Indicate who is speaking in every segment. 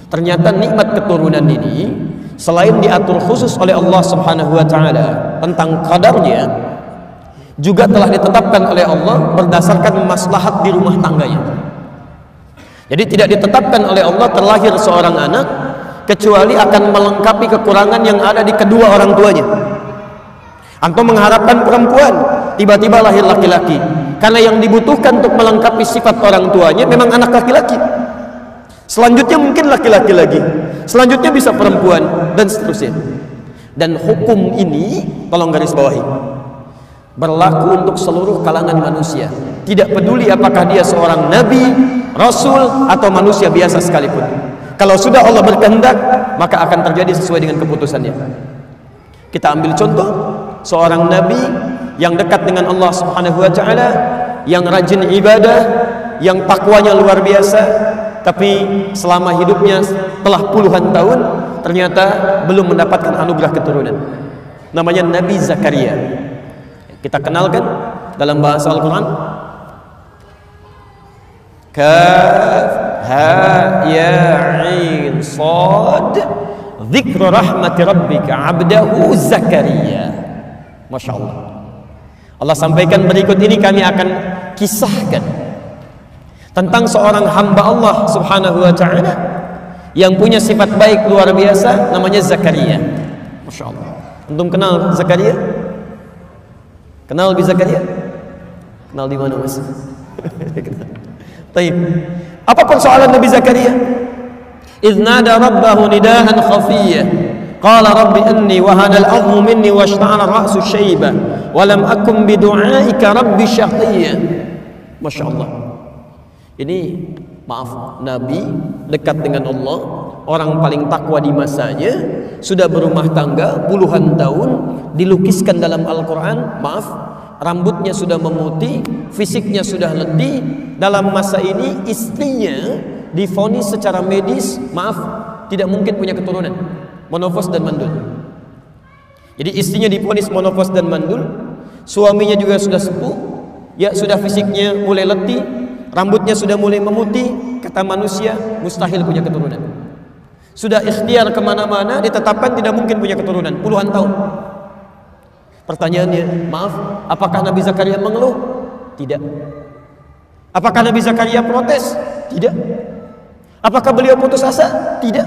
Speaker 1: Ternyata nikmat keturunan ini selain diatur khusus oleh Allah Subhanahu wa taala tentang kadarnya, juga telah ditetapkan oleh Allah berdasarkan maslahat di rumah tangganya. Jadi tidak ditetapkan oleh Allah terlahir seorang anak kecuali akan melengkapi kekurangan yang ada di kedua orang tuanya. Antum mengharapkan perempuan, tiba-tiba lahir laki-laki, karena yang dibutuhkan untuk melengkapi sifat orang tuanya memang anak laki-laki. Selanjutnya mungkin laki-laki lagi, selanjutnya bisa perempuan, dan seterusnya. Dan hukum ini, tolong garis bawahi, berlaku untuk seluruh kalangan manusia. Tidak peduli apakah dia seorang nabi, rasul, atau manusia biasa sekalipun. Kalau sudah Allah berkehendak, maka akan terjadi sesuai dengan keputusannya. Kita ambil contoh seorang nabi yang dekat dengan Allah Subhanahu wa taala, yang rajin ibadah, yang takwanya luar biasa, tapi selama hidupnya telah puluhan tahun ternyata belum mendapatkan anugerah keturunan. Namanya Nabi Zakaria. Kita kenalkan dalam bahasa Al-Quran. Kaf ha ya ain sad dzikru rahmati rabbika 'abdahu Zakaria. Masya Allah. Allah sampaikan berikut ini, kami akan kisahkan tentang seorang hamba Allah Subhanahu wa ta'ala yang punya sifat baik luar biasa, namanya Zakaria. Masya Allah. Antum kenal Zakaria? Kenal Nabi Zakaria? Kenal di mana, Mas? Taib. Apa persoalan Nabi Zakaria? Idz nada rabbahu nidaan khafiyya qala rabbi inni wahana al-'azmu minni washta'ala ar-ra'su shayba wa lam akun bidu'aika rabbi shaqiyya. Masya Allah. Ini maaf, Nabi dekat dengan Allah, orang paling takwa di masanya, sudah berumah tangga puluhan tahun, dilukiskan dalam Al-Quran, maaf, rambutnya sudah memutih, fisiknya sudah letih. Dalam masa ini istrinya divonis secara medis, maaf, tidak mungkin punya keturunan, monofos dan mandul. Jadi istrinya divonis monofos dan mandul, suaminya juga sudah sepuh, ya sudah fisiknya mulai letih, rambutnya sudah mulai memutih. Kata manusia mustahil punya keturunan. Sudah ikhtiar kemana-mana, ditetapkan tidak mungkin punya keturunan puluhan tahun. Pertanyaannya, maaf, apakah Nabi Zakaria mengeluh? Tidak. Apakah Nabi Zakaria protes? Tidak. Apakah beliau putus asa? Tidak.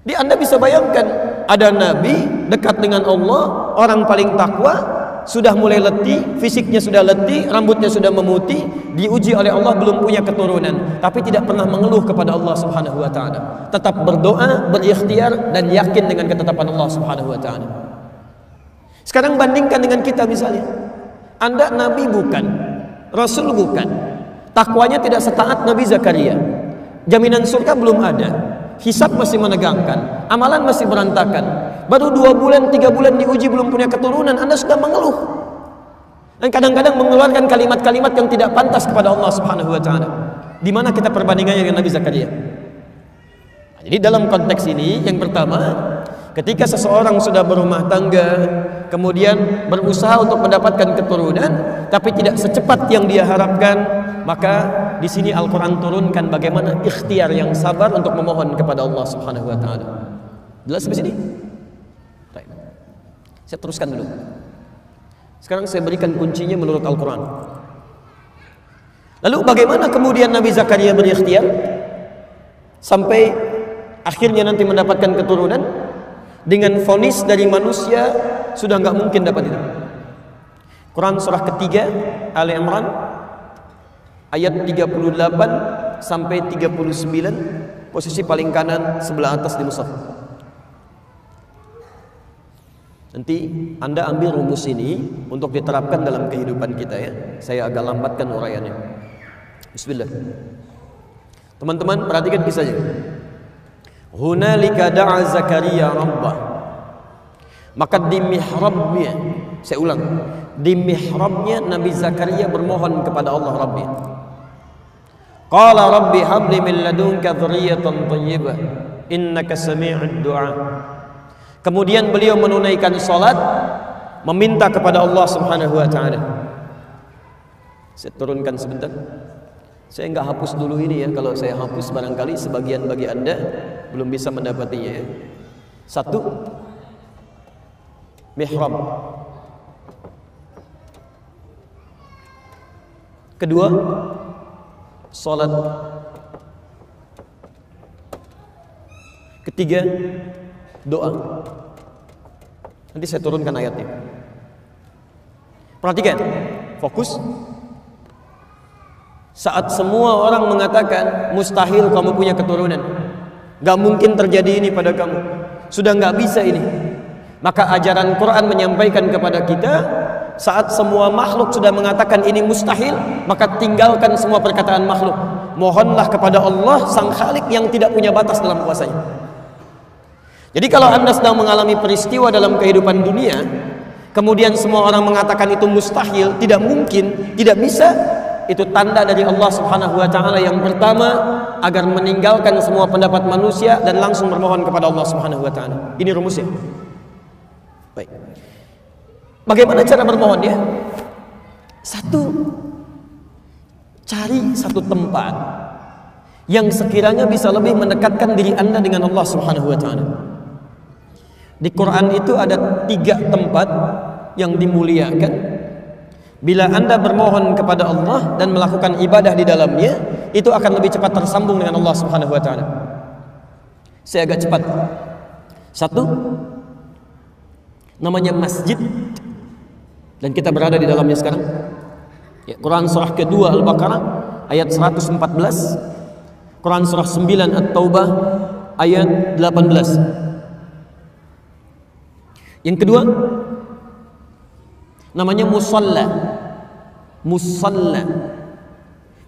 Speaker 1: Di Anda bisa bayangkan, ada Nabi dekat dengan Allah, orang paling takwa, sudah mulai letih, fisiknya sudah letih, rambutnya sudah memutih, diuji oleh Allah belum punya keturunan, tapi tidak pernah mengeluh kepada Allah Subhanahu wa taala. Tetap berdoa, berikhtiar, dan yakin dengan ketetapan Allah Subhanahu wa taala. Sekarang bandingkan dengan kita misalnya. Anda nabi bukan, rasul bukan, takwanya tidak setaat Nabi Zakaria, jaminan surga belum ada, hisab masih menegangkan, amalan masih berantakan, baru 2 bulan 3 bulan diuji belum punya keturunan, Anda sudah mengeluh. Dan kadang-kadang mengeluarkan kalimat-kalimat yang tidak pantas kepada Allah Subhanahu wa taala. Di mana kita perbandingannya dengan Nabi Zakaria? Jadi dalam konteks ini, yang pertama, ketika seseorang sudah berumah tangga, kemudian berusaha untuk mendapatkan keturunan, tapi tidak secepat yang dia harapkan, maka di sini Al-Quran turunkan bagaimana ikhtiar yang sabar untuk memohon kepada Allah Subhanahu wa taala. Jelas di sini? Baik. Saya teruskan dulu. Sekarang saya berikan kuncinya menurut Al-Quran. Lalu bagaimana kemudian Nabi Zakaria berikhtiar sampai akhirnya nanti mendapatkan keturunan? Dengan vonis dari manusia sudah nggak mungkin dapat itu. Quran surah ketiga Ali Imran ayat 38 sampai 39, posisi paling kanan sebelah atas di mushaf. Nanti Anda ambil rumus ini untuk diterapkan dalam kehidupan kita ya. Saya agak lambatkan uraiannya. Bismillah. Teman-teman perhatikan kisahnya. Hunalika da'a Zakaria rabbah. Maka di mihrabnya, saya ulang, di mihrabnya Nabi Zakaria bermohon kepada Allah Rabbi. Qala rabbi habli min ladunka dzurriyyatan thayyibah innaka sami'ud du'a. Kemudian beliau menunaikan salat, meminta kepada Allah Subhanahu wa taala. Saya turunkan sebentar. Saya nggak hapus dulu ini ya. Kalau saya hapus barangkali sebagian bagi Anda belum bisa mendapatinya ya. 1. Mihrab. Kedua, salat. Ketiga, doa. Nanti saya turunkan ayatnya. Perhatikan, fokus. Saat semua orang mengatakan mustahil kamu punya keturunan, gak mungkin terjadi ini pada kamu, sudah gak bisa ini, maka ajaran Quran menyampaikan kepada kita, saat semua makhluk sudah mengatakan ini mustahil, maka tinggalkan semua perkataan makhluk, mohonlah kepada Allah Sang Khalik yang tidak punya batas dalam kuasanya. Jadi kalau Anda sedang mengalami peristiwa dalam kehidupan dunia, kemudian semua orang mengatakan itu mustahil, tidak mungkin, tidak bisa, itu tanda dari Allah Subhanahu wa taala yang pertama agar meninggalkan semua pendapat manusia dan langsung bermohon kepada Allah Subhanahu wa taala. Ini rumusnya. Baik. Bagaimana cara bermohonnya? 1, cari satu tempat yang sekiranya bisa lebih mendekatkan diri Anda dengan Allah Subhanahu wa taala. Di Quran itu ada 3 tempat yang dimuliakan. Bila Anda bermohon kepada Allah dan melakukan ibadah di dalamnya, itu akan lebih cepat tersambung dengan Allah Subhanahu wa taala. Saya agak cepat. 1, namanya masjid, dan kita berada di dalamnya sekarang. Ya, Quran surah kedua Al-Baqarah ayat 114, Quran surah 9 At-Taubah ayat 18. Yang kedua namanya musalla. Musalla.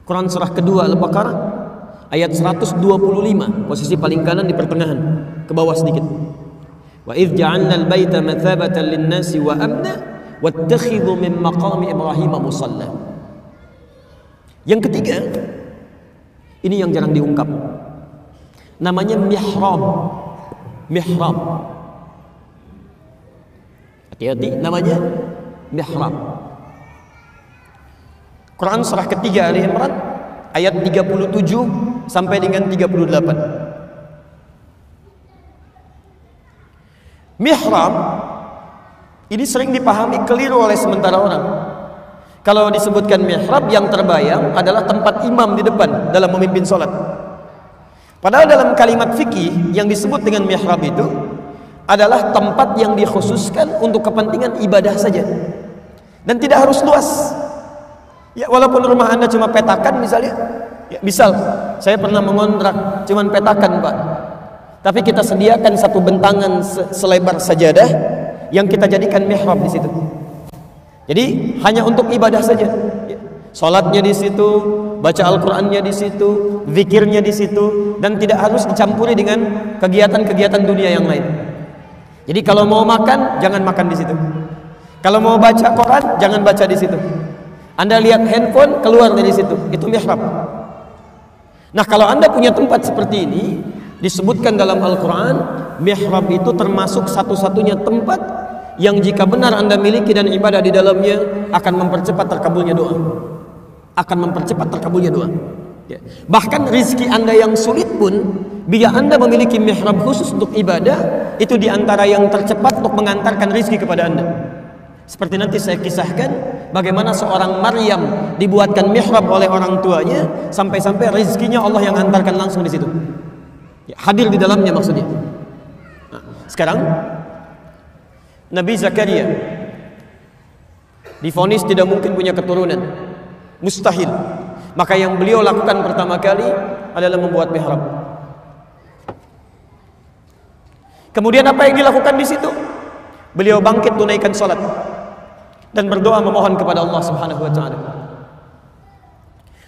Speaker 1: Quran surah kedua Al-Baqarah ayat 125, posisi paling kanan di pertengahan, ke bawah sedikit. Wa idz ja'alna al-baita mathabatan lin-nasi wa amna wattakhidhu min maqami Ibrahim musalla. Yang ketiga, ini yang jarang diungkap, namanya mihrab. Mihrab. Hati-hati, namanya mihrab. Quran surah ketiga Ali Imran ayat 37 sampai dengan 38. Mihrab ini sering dipahami keliru oleh sementara orang. Kalau disebutkan mihrab, yang terbayang adalah tempat imam di depan dalam memimpin sholat. Padahal dalam kalimat fikih yang disebut dengan mihrab itu adalah tempat yang dikhususkan untuk kepentingan ibadah saja dan tidak harus luas. Ya, walaupun rumah Anda cuma petakan misalnya, ya, misal saya pernah mengontrak cuma petakan Pak, tapi kita sediakan satu bentangan selebar sajadah yang kita jadikan mihrab di situ. Jadi hanya untuk ibadah saja. Ya, sholatnya di situ, baca Al-Qur'annya di situ, zikirnya di situ, dan tidak harus dicampuri dengan kegiatan-kegiatan dunia yang lain. Jadi kalau mau makan, jangan makan di situ. Kalau mau baca Quran, jangan baca di situ. Anda lihat handphone, keluar dari situ. Itu mihrab. Nah, kalau Anda punya tempat seperti ini, disebutkan dalam Al-Quran, mihrab itu termasuk satu-satunya tempat yang jika benar Anda miliki dan ibadah di dalamnya akan mempercepat terkabulnya doa. Akan mempercepat terkabulnya doa. Ya. Bahkan rizki Anda yang sulit pun, bila Anda memiliki mihrab khusus untuk ibadah, itu diantara yang tercepat untuk mengantarkan rizki kepada Anda. Seperti nanti saya kisahkan bagaimana seorang Maryam dibuatkan mihrab oleh orang tuanya, sampai-sampai rizkinya Allah yang antarkan langsung di situ. Ya, hadir di dalamnya maksudnya. Nah, sekarang Nabi Zakaria divonis tidak mungkin punya keturunan, mustahil. Maka yang beliau lakukan pertama kali adalah membuat mihrab. Kemudian apa yang dilakukan di situ? Beliau bangkit tunaikan salat dan berdoa memohon kepada Allah Subhanahu wa taala.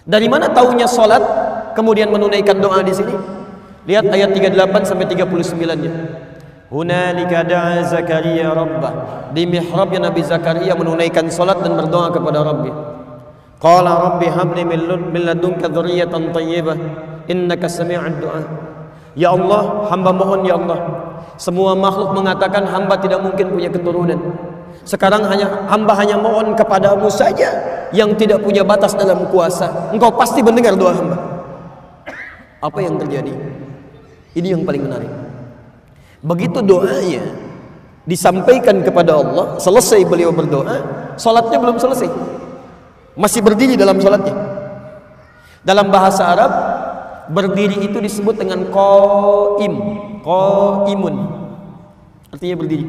Speaker 1: Dari mana taunya salat kemudian menunaikan doa di sini? Lihat ayat 38 sampai 39-nya. Hunalika da'a Zakaria rabbah. Di mihrabnya Nabi Zakaria menunaikan salat dan berdoa kepada Rabbih. Qala rabbi habli min ladunka dzurriyyatan thayyibah innaka sami'ud du'a. Ya Allah, hamba mohon ya Allah. Semua makhluk mengatakan hamba tidak mungkin punya keturunan. Sekarang hamba hanya mohon kepadamu saja yang tidak punya batas dalam kuasa. Engkau pasti mendengar doa hamba. Apa yang terjadi? Ini yang paling menarik. Begitu doanya disampaikan kepada Allah, selesai beliau berdoa, salatnya belum selesai, masih berdiri dalam salatnya. Dalam bahasa Arab, berdiri itu disebut dengan qaim, qaimun, artinya berdiri.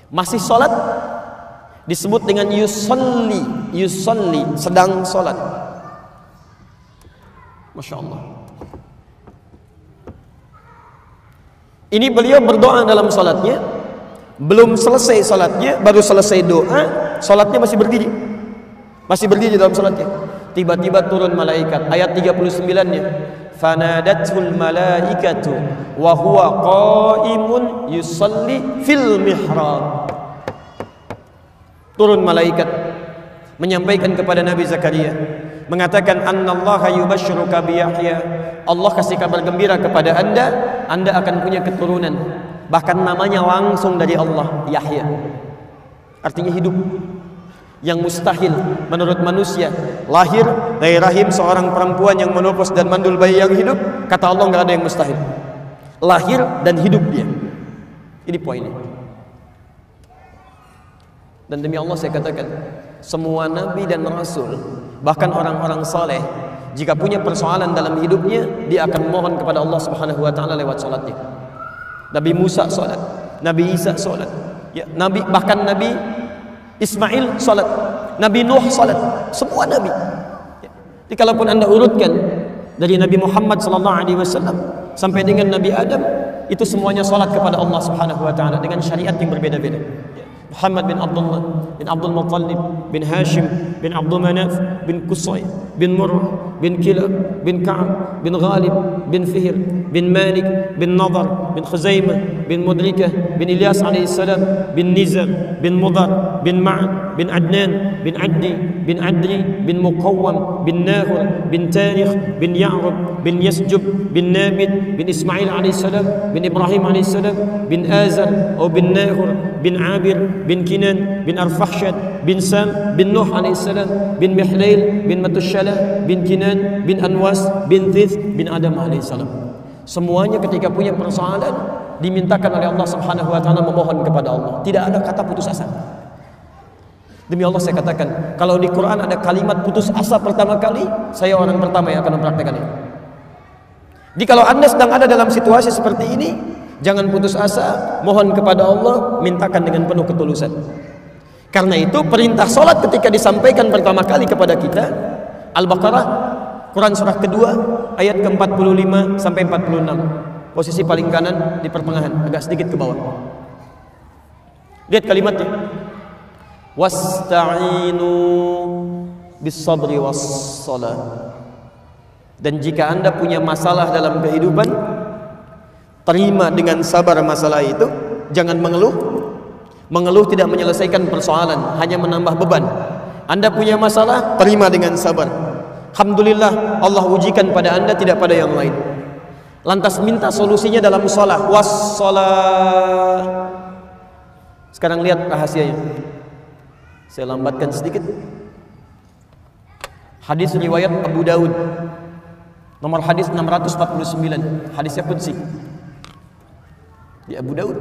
Speaker 1: Masih salat disebut dengan yusalli, yusalli, sedang salat. Masya Allah. Ini beliau berdoa dalam salatnya, belum selesai salatnya, baru selesai doa, salatnya masih berdiri. Masih berdiri dalam salatnya. Tiba-tiba turun malaikat. Ayat 39-nya. Fanadatul malaikatu wa huwa qaimun yusalli fil mihrab. Turun malaikat menyampaikan kepada Nabi Zakaria, mengatakan annallaha yubashshiruka bi Yahya. Allah kasih kabar gembira kepada Anda akan punya keturunan. Bahkan namanya langsung dari Allah, Yahya. Artinya hidup. Yang mustahil menurut manusia, lahir dari rahim seorang perempuan yang menopos dan mandul bayi yang hidup, kata Allah nggak ada yang mustahil. Lahir dan hidup dia. Ini poinnya. Dan demi Allah saya katakan, semua nabi dan rasul, bahkan orang-orang saleh, jika punya persoalan dalam hidupnya, dia akan mohon kepada Allah Subhanahu wa taala lewat salatnya. Nabi Musa salat, Nabi Isa salat, ya, bahkan Nabi Ismail salat, Nabi Nuh salat, semua nabi. Jadi kalaupun Anda urutkan dari Nabi Muhammad SAW sampai dengan Nabi Adam, itu semuanya salat kepada Allah Subhanahu wa taala dengan syariat yang berbeda-beda. Muhammad bin Abdullah bin Abdul Muttalib bin Hashim bin Abdul Manaf bin Qusay bin Murrah bin Kilab bin Ka'ab bin Ghalib bin Fihr bin Malik bin Nadar bin Khuzaimah bin Mudrikah bin Ilyas alaihissalam bin Nizar bin Mudar bin Ma'ad bin Adnan bin Addi bin Adri bin Muqawwam bin Nahur bin Tarikh bin Ya'rub bin Yasjub bin Nabit bin Ismail alaihissalam bin Ibrahim alaihissalam bin Azar atau bin Nahur bin Abir bin Kinan bin Arfakhshad bin Sam bin Nuh alaihissalam bin Mihlail bin Matushalah bin Kinan bin Anwas bin Thith bin Adam alaihissalam. Semuanya ketika punya persoalan dimintakan oleh Allah Subhanahu wa taala, memohon kepada Allah. Tidak ada kata putus asa. Demi Allah saya katakan, kalau di Quran ada kalimat putus asa pertama kali, saya orang pertama yang akan mempraktekannya. Jadi kalau Anda sedang ada dalam situasi seperti ini, jangan putus asa, mohon kepada Allah, mintakan dengan penuh ketulusan. Karena itu perintah salat ketika disampaikan pertama kali kepada kita, Al-Baqarah, Quran surah kedua, ayat ke-45 sampai 46. Posisi paling kanan di pertengahan, agak sedikit ke bawah. Lihat kalimatnya. Wasta'inu bis-sabri was-shalah. Dan jika Anda punya masalah dalam kehidupan, terima dengan sabar masalah itu, jangan mengeluh. Mengeluh tidak menyelesaikan persoalan, hanya menambah beban. Anda punya masalah, terima dengan sabar. Alhamdulillah, Allah ujikan pada Anda, tidak pada yang lain. Lantas minta solusinya dalam shalah, was-shalah. Sekarang lihat rahasianya. Saya lambatkan sedikit. Hadis riwayat Abu Daud, nomor hadis 649, hadisnya qudsi. Di Abu Daud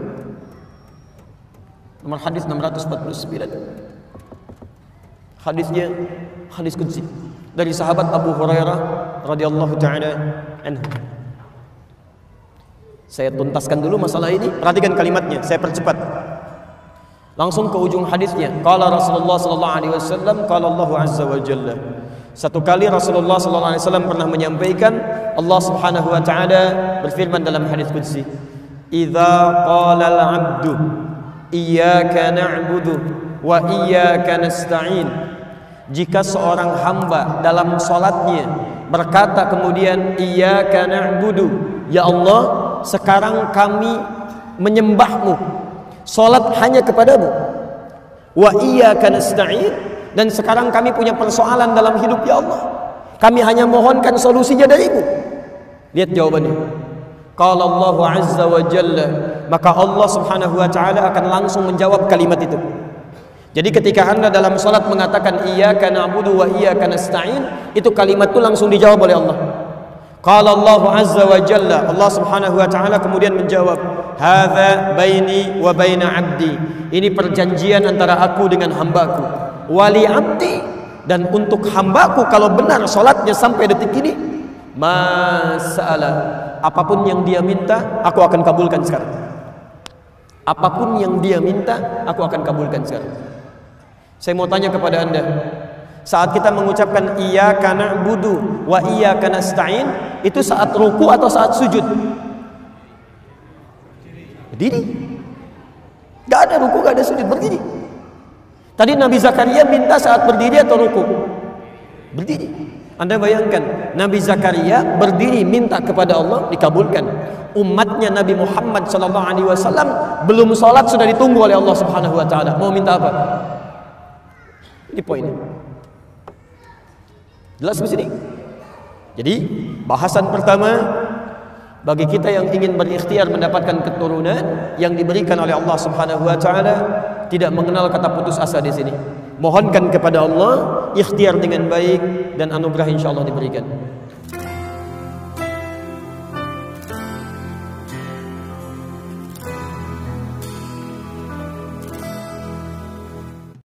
Speaker 1: nomor hadis 649, hadisnya hadis qudsi dari sahabat Abu Hurairah radhiyallahu taala anhu. Saya tuntaskan dulu masalah ini, perhatikan kalimatnya, saya percepat langsung ke ujung hadisnya. Qala Rasulullah sallallahu alaihi wasallam, qala Allah azza wa jalla. Satu kali Rasulullah sallallahu alaihi wasallam pernah menyampaikan, Allah Subhanahu wa taala berfirman dalam hadis qudsi, "Idza qala al-'abdu iyyaka na'budu wa iyyaka nasta'in." Jika seorang hamba dalam salatnya berkata kemudian iyyaka na'budu, ya Allah, sekarang kami menyembahmu, salat hanya kepadamu, wa iyyaka nasta'in, dan sekarang kami punya persoalan dalam hidup ya Allah, kami hanya mohonkan solusinya darimu. Lihat jawabannya. Qala Allah azza wa jalla, maka Allah subhanahu wa ta'ala akan langsung menjawab kalimat itu. Jadi ketika Anda dalam salat mengatakan iyyaka na'budu wa iyyaka nasta'in, itu kalimat itu langsung dijawab oleh Allah. Qala Allah azza wa jalla, Allah subhanahu wa ta'ala kemudian menjawab, hadza baini wa baina 'abdi. Ini perjanjian antara aku dengan hambaku. Wali 'abdi, dan untuk hambaku kalau benar salatnya sampai detik ini, mas'ala, apapun yang dia minta aku akan kabulkan sekarang. Apapun yang dia minta aku akan kabulkan sekarang. Saya mau tanya kepada Anda, saat kita mengucapkan iyyaka na'budu wa iyyaka nasta'in, itu saat ruku atau saat sujud? Berdiri. Gak ada ruku, gak ada sujud, berdiri. Tadi Nabi Zakaria minta saat berdiri atau ruku? Berdiri. Anda bayangkan, Nabi Zakaria berdiri minta kepada Allah, dikabulkan. Umatnya Nabi Muhammad SAW belum sholat sudah ditunggu oleh Allah Subhanahu Wa Taala. Mau minta apa? Ini poinnya. Jelas di sini. Jadi bahasan pertama, bagi kita yang ingin berikhtiar mendapatkan keturunan yang diberikan oleh Allah Subhanahu Wa Taala, tidak mengenal kata putus asa di sini. Mohonkan kepada Allah ikhtiar dengan baik dan anugerah insyaallah diberikan.